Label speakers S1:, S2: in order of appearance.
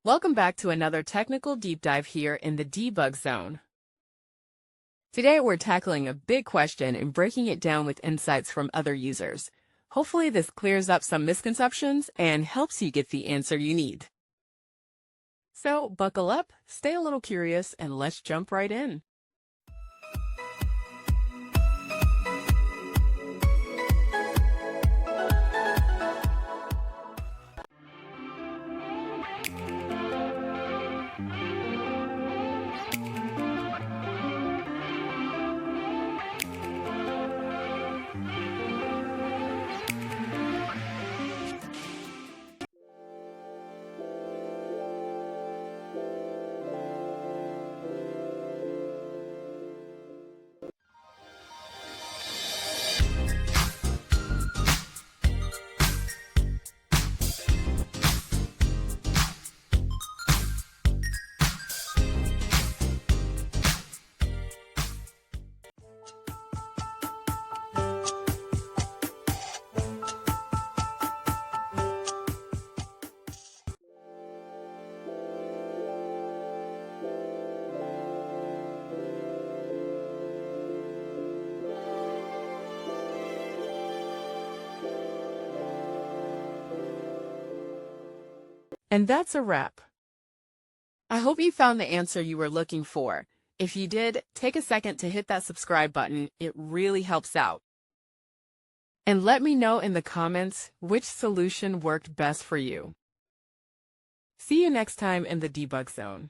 S1: Welcome back to another technical deep dive here in the debug zone. Today we're tackling a big question and breaking it down with insights from other users. Hopefully this clears up some misconceptions and helps you get the answer you need. So buckle up, stay a little curious, and let's jump right in. And that's a wrap. I hope you found the answer you were looking for. If you did, take a second to hit that subscribe button. It really helps out. And let me know in the comments which solution worked best for you. See you next time in the debug zone.